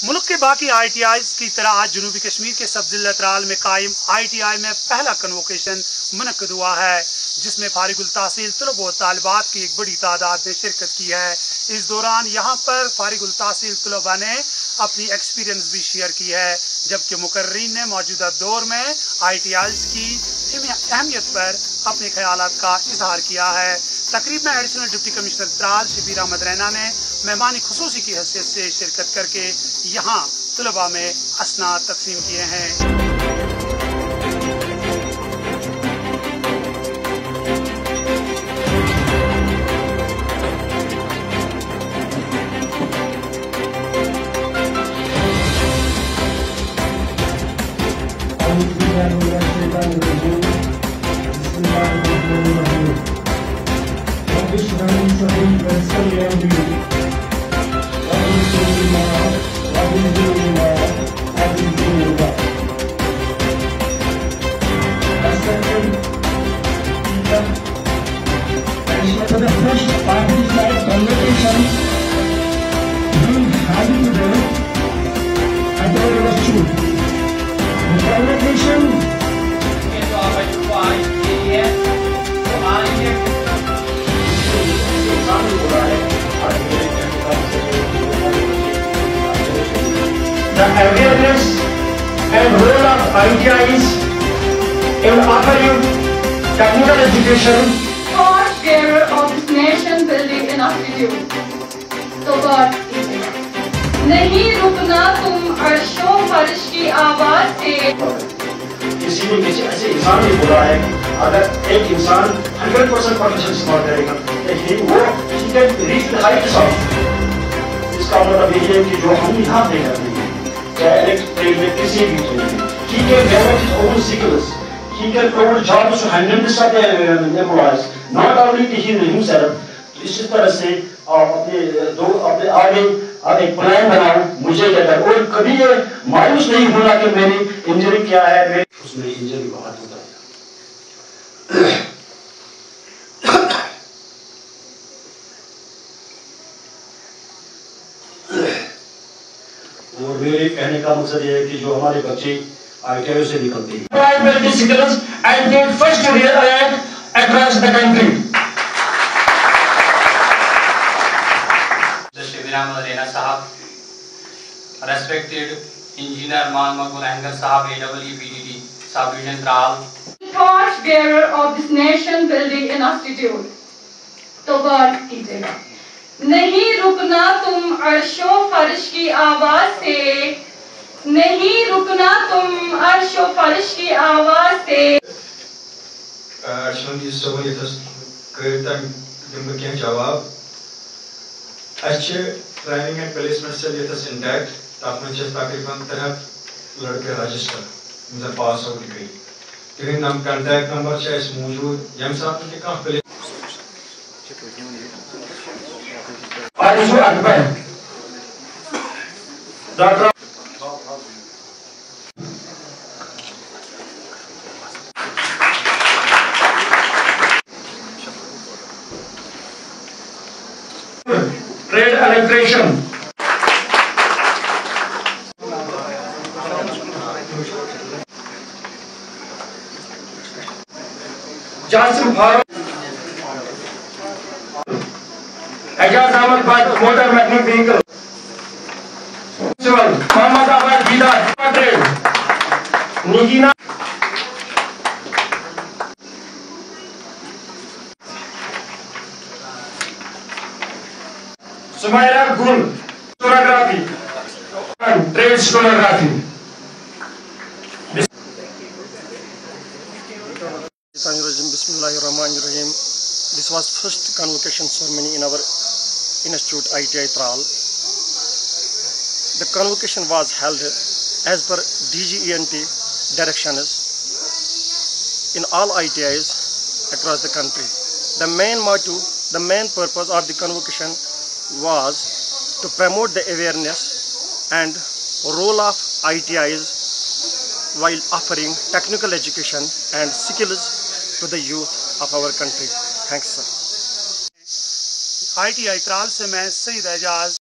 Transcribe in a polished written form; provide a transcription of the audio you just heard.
मुल्क के बाकी ITIs की तरह आज जनूबी कश्मीर के सब जिला तराल में कायम ITI में पहला कंवोकेशन मनक़द हुआ है, जिसमें फारिगुल तहसील तलबा और तालिबात की एक बड़ी तादाद ने शिरकत की है। इस दौरान यहाँ पर फारिगुल तहसील तलबा ने अपनी एक्सपीरियंस भी शेयर की है, जबकि मुकर्रीन ने मौजूदा दौर में ITIs की अहमियत पर अपने ख्यालात का इजहार किया है। तकरीब में additional deputy commissioner Tral Shabir Ahmad Raina ने मेहमान खصوصی की हैसियत से शिरकत करके यहाँ तलबा में اسناد तकसीम किए हैं। For the first party-like convocation, being having the true. The convocation the awareness and role of ITIs in offering technical education bearer of this nation building institute तो बात कीजिए नहीं रुकना तुम अर्शों फर्श की आवाज से। किसी ने किसी ऐसे इंसान ने बोला है अगर एक इंसान 100% पोटेंशियल इस्तेमाल करेगा लेकिन वो रीच द हाइट्स ऑफ, इसका मतलब ये है कि जो हम यहाँ पे कर रहे हैं चाहे इलेक्ट्रिक में किसी भी चीज में he can develop his own skills, he can provide jobs to 100% employees, not only to himself। इसी तरह से अपने आगे प्लान बनाओ मुझे कहता है और कभी ये मायूस नहीं होना कि मैंने इंजरी क्या है, मैं उसमें इंजरी बहुत होता है। और मेरे कहने का मकसद ये है कि जो हमारे बच्चे ITI से निकलते हैं शबीर और रैना साहब, रेस्पेक्टेड इंजीनियर मकबूल अहमद साहब AEE BDD subdivision Tral, torch bearer of this nation building institute तो बात कीजिएगा नहीं रुकना तुम अर्शों फर्श की आवाज से, नहीं रुकना तुम अर्शों फर्श की आवाज से। अर्शों की सहूलियत करता दिन के जवाब अच्छे ट्रेनिंग एंड प्लेसमेंट से लेकर इंटैक्ट तापमान से तकरीबन 3 लड़के रजिस्टर मुझे पास आउट गई लेकिन नाम कांटेक्ट नंबर से इस मौजूद यम साहब के कहां पे Arishu Akbar doctor trade electrician Jasim Farooq Ejaz Ahmad motor mechanic vehicle Mohammad trade Nigeena Sumaira Gul stenography trade stenography. Bismillahirrahmanirrahim. This was first convocation ceremony in our institute ITI Tral. The convocation was held as per DGENT directions in all ITIs across the country. The main motto, the main purpose of the convocation was to promote the awareness and role of ITIs while offering technical education and skills to the youth of our country. Thanks, sir. ITI तराल से मैं सईद एजाज।